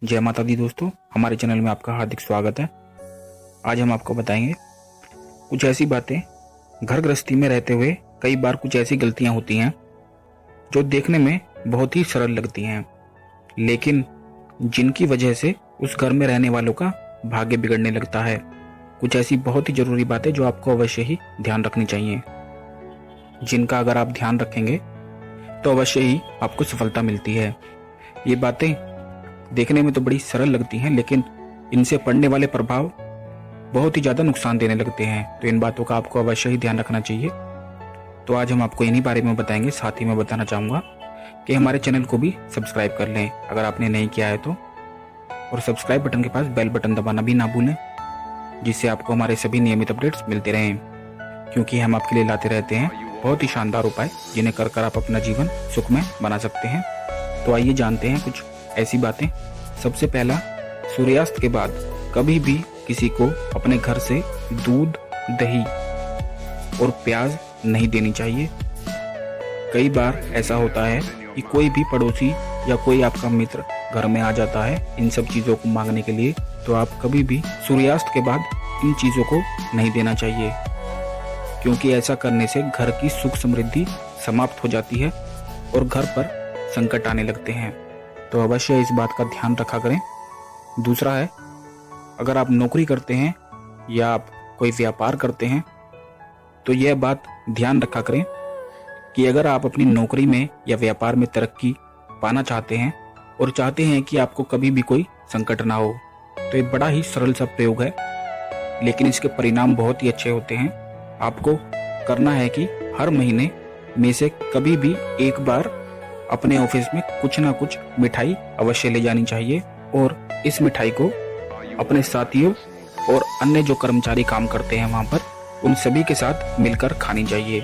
जय माता दी दोस्तों, हमारे चैनल में आपका हार्दिक स्वागत है। आज हम आपको बताएंगे कुछ ऐसी बातें, घर गृहस्थी में रहते हुए कई बार कुछ ऐसी गलतियां होती हैं जो देखने में बहुत ही सरल लगती हैं, लेकिन जिनकी वजह से उस घर में रहने वालों का भाग्य बिगड़ने लगता है। कुछ ऐसी बहुत ही जरूरी बातें जो आपको अवश्य ही ध्यान रखनी चाहिए, जिनका अगर आप ध्यान रखेंगे तो अवश्य ही आपको सफलता मिलती है। ये बातें देखने में तो बड़ी सरल लगती हैं, लेकिन इनसे पड़ने वाले प्रभाव बहुत ही ज़्यादा नुकसान देने लगते हैं, तो इन बातों का आपको अवश्य ही ध्यान रखना चाहिए। तो आज हम आपको इन्हीं बारे में बताएंगे। साथ ही मैं बताना चाहूँगा कि हमारे चैनल को भी सब्सक्राइब कर लें अगर आपने नहीं किया है तो, और सब्सक्राइब बटन के पास बेल बटन दबाना भी ना भूलें, जिससे आपको हमारे सभी नियमित अपडेट्स मिलते रहें, क्योंकि हम आपके लिए लाते रहते हैं बहुत ही शानदार उपाय जिन्हें कर आप अपना जीवन सुखमय बना सकते हैं। तो आइए जानते हैं कुछ ऐसी बातें। सबसे पहला, सूर्यास्त के बाद कभी भी किसी को अपने घर से दूध, दही और प्याज नहीं देनी चाहिए। कई बार ऐसा होता है कि कोई भी पड़ोसी या कोई आपका मित्र घर में आ जाता है इन सब चीज़ों को मांगने के लिए, तो आप कभी भी सूर्यास्त के बाद इन चीज़ों को नहीं देना चाहिए, क्योंकि ऐसा करने से घर की सुख समृद्धि समाप्त हो जाती है और घर पर संकट आने लगते हैं। तो अवश्य इस बात का ध्यान रखा करें। दूसरा है, अगर आप नौकरी करते हैं या आप कोई व्यापार करते हैं तो यह बात ध्यान रखा करें कि अगर आप अपनी नौकरी में या व्यापार में तरक्की पाना चाहते हैं और चाहते हैं कि आपको कभी भी कोई संकट ना हो, तो ये बड़ा ही सरल सा प्रयोग है, लेकिन इसके परिणाम बहुत ही अच्छे होते हैं। आपको करना है कि हर महीने में से कभी भी एक बार अपने ऑफिस में कुछ ना कुछ मिठाई अवश्य ले जानी चाहिए, और इस मिठाई को अपने साथियों और अन्य जो कर्मचारी काम करते हैं वहां पर, उन सभी के साथ मिलकर खानी चाहिए।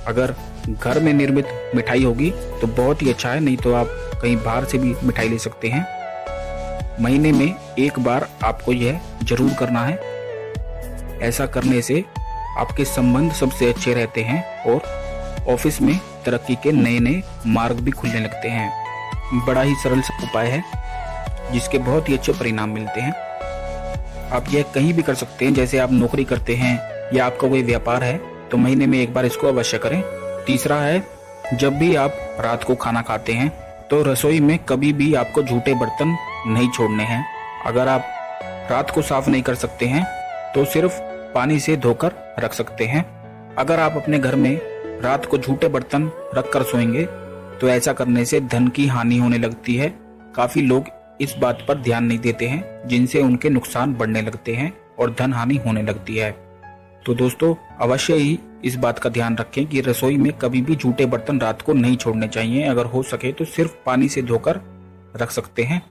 अगर घर में निर्मित मिठाई होगी तो बहुत ही अच्छा है, नहीं तो आप कहीं बाहर से भी मिठाई ले सकते हैं। महीने में एक बार आपको यह जरूर करना है। ऐसा करने से आपके संबंध सबसे अच्छे रहते हैं और ऑफिस में तरक्की के नए नए मार्ग भी खुलने लगते हैं। बड़ा ही सरल सा उपाय है जिसके बहुत ही अच्छे परिणाम मिलते हैं। आप यह कहीं भी कर सकते हैं, जैसे आप नौकरी करते हैं या आपका कोई व्यापार है तो महीने में एक बार इसको अवश्य करें। तीसरा है, जब भी आप रात को खाना खाते हैं तो रसोई में कभी भी आपको झूठे बर्तन नहीं छोड़ने हैं। अगर आप रात को साफ नहीं कर सकते हैं तो सिर्फ पानी से धोकर रख सकते हैं। अगर आप अपने घर में रात को झूठे बर्तन रखकर सोएंगे तो ऐसा करने से धन की हानि होने लगती है। काफी लोग इस बात पर ध्यान नहीं देते हैं, जिनसे उनके नुकसान बढ़ने लगते हैं और धन हानि होने लगती है। तो दोस्तों, अवश्य ही इस बात का ध्यान रखें कि रसोई में कभी भी झूठे बर्तन रात को नहीं छोड़ने चाहिए। अगर हो सके तो सिर्फ पानी से धोकर रख सकते हैं,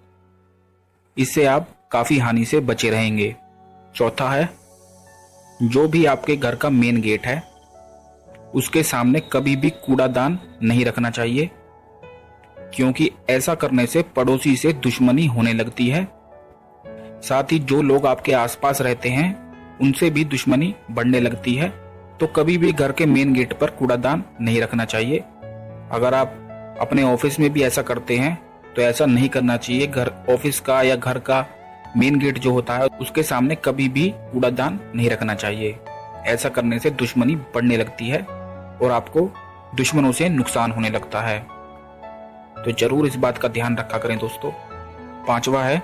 इससे आप काफी हानि से बचे रहेंगे। चौथा है, जो भी आपके घर का मेन गेट है उसके सामने कभी भी कूड़ादान नहीं रखना चाहिए, क्योंकि ऐसा करने से पड़ोसी से दुश्मनी होने लगती है। साथ ही जो लोग आपके आसपास रहते हैं उनसे भी दुश्मनी बढ़ने लगती है। तो कभी भी घर के मेन गेट पर कूड़ादान नहीं रखना चाहिए। अगर आप अपने ऑफिस में भी ऐसा करते हैं तो ऐसा नहीं करना चाहिए। घर, ऑफिस का या घर का मेन गेट जो होता है उसके सामने कभी भी कूड़ादान नहीं रखना चाहिए। ऐसा करने से दुश्मनी बढ़ने लगती है और आपको दुश्मनों से नुकसान होने लगता है। तो जरूर इस बात का ध्यान रखा करें दोस्तों। पांचवा है,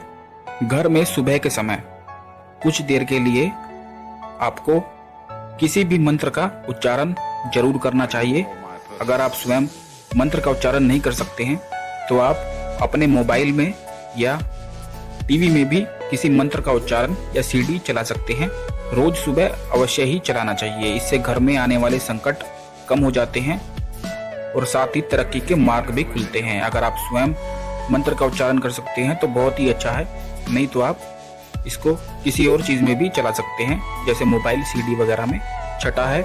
घर में सुबह के समय कुछ देर के लिए आपको किसी भी मंत्र का उच्चारण जरूर करना चाहिए। अगर आप स्वयं मंत्र का उच्चारण नहीं कर सकते हैं तो आप अपने मोबाइल में या टीवी में भी किसी मंत्र का उच्चारण या सीडी चला सकते हैं। रोज सुबह अवश्य ही चलाना चाहिए। इससे घर में आने वाले संकट कम हो जाते हैं और साथ ही तरक्की के मार्ग भी खुलते हैं। अगर आप स्वयं मंत्र का उच्चारण कर सकते हैं तो बहुत ही अच्छा है, नहीं तो आप इसको किसी और चीज में भी चला सकते हैं, जैसे मोबाइल, सीडी वगैरह में। छठा है,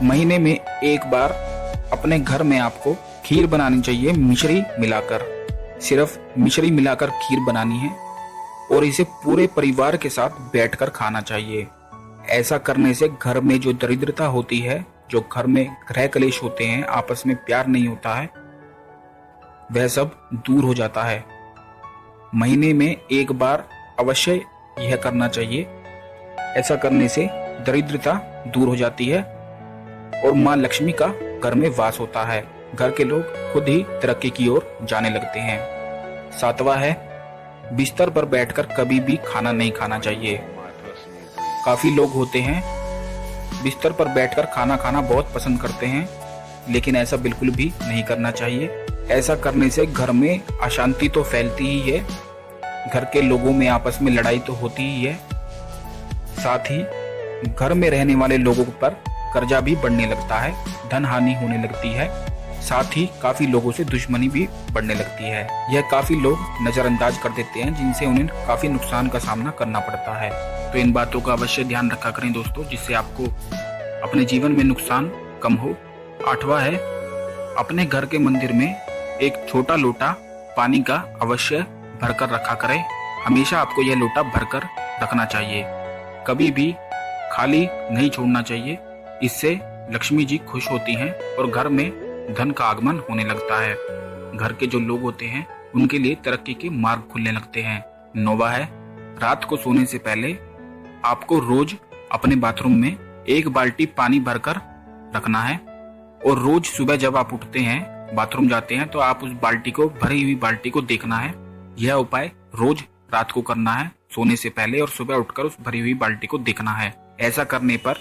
महीने में एक बार अपने घर में आपको खीर बनानी चाहिए, मिश्री मिलाकर। सिर्फ मिश्री मिलाकर खीर बनानी है और इसे पूरे परिवार के साथ बैठकर खाना चाहिए। ऐसा करने से घर में जो दरिद्रता होती है, जो घर में गृह कलेश होते हैं, आपस में प्यार नहीं होता है, वह सब दूर हो जाता है। महीने में एक बार अवश्य यह करना चाहिए। ऐसा करने से दरिद्रता दूर हो जाती है और माँ लक्ष्मी का घर में वास होता है। घर के लोग खुद ही तरक्की की ओर जाने लगते हैं। 7वां है, बिस्तर पर बैठकर कभी भी खाना नहीं खाना चाहिए। काफी लोग होते हैं बिस्तर पर बैठकर खाना खाना बहुत पसंद करते हैं, लेकिन ऐसा बिल्कुल भी नहीं करना चाहिए। ऐसा करने से घर में अशांति तो फैलती ही है, घर के लोगों में आपस में लड़ाई तो होती ही है, साथ ही घर में रहने वाले लोगों पर कर्जा भी बढ़ने लगता है, धन हानि होने लगती है, साथ ही काफी लोगों से दुश्मनी भी बढ़ने लगती है। यह काफी लोग नजरअंदाज कर देते हैं, जिनसे उन्हें काफी नुकसान का सामना करना पड़ता है। तो इन बातों का अवश्य ध्यान रखा करें दोस्तों, जिससे आपको अपने जीवन में नुकसान कम हो। 8वां है, अपने घर के मंदिर में एक छोटा लोटा पानी का अवश्य भरकर रखा करें। हमेशा आपको यह लोटा भरकर रखना चाहिए, कभी भी खाली नहीं छोड़ना चाहिए। इससे लक्ष्मी जी खुश होती हैं और घर में धन का आगमन होने लगता है। घर के जो लोग होते हैं उनके लिए तरक्की के मार्ग खुलने लगते हैं। 9वां है, रात को सोने से पहले आपको रोज अपने बाथरूम में 1 बाल्टी पानी भरकर रखना है और रोज सुबह जब आप उठते हैं, बाथरूम जाते हैं, तो आप उस बाल्टी को, भरी हुई बाल्टी को देखना है। यह उपाय रोज रात को करना है सोने से पहले, और सुबह उठकर उस भरी हुई बाल्टी को देखना है। ऐसा करने पर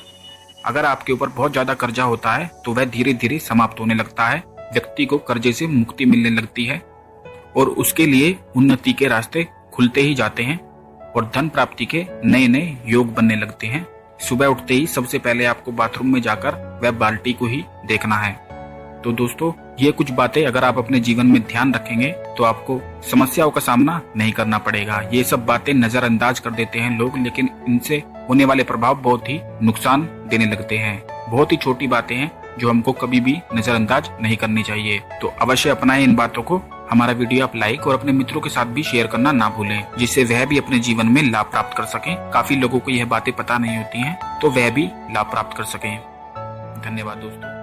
अगर आपके ऊपर बहुत ज्यादा कर्जा होता है तो वह धीरे धीरे समाप्त होने लगता है। व्यक्ति को कर्जे से मुक्ति मिलने लगती है और उसके लिए उन्नति के रास्ते खुलते ही जाते हैं और धन प्राप्ति के नए नए योग बनने लगते हैं। सुबह उठते ही सबसे पहले आपको बाथरूम में जाकर वह बाल्टी को ही देखना है। तो दोस्तों, ये कुछ बातें अगर आप अपने जीवन में ध्यान रखेंगे तो आपको समस्याओं का सामना नहीं करना पड़ेगा। ये सब बातें नजरअंदाज कर देते हैं लोग, लेकिन इनसे होने वाले प्रभाव बहुत ही नुकसान देने लगते हैं। बहुत ही छोटी बातें हैं जो हमको कभी भी नजरअंदाज नहीं करनी चाहिए। तो अवश्य अपनाएं इन बातों को। हमारा वीडियो आप लाइक और अपने मित्रों के साथ भी शेयर करना ना भूलें, जिससे वह भी अपने जीवन में लाभ प्राप्त कर सकें। काफी लोगों को यह बातें पता नहीं होती हैं, तो वह भी लाभ प्राप्त कर सकें। धन्यवाद दोस्तों।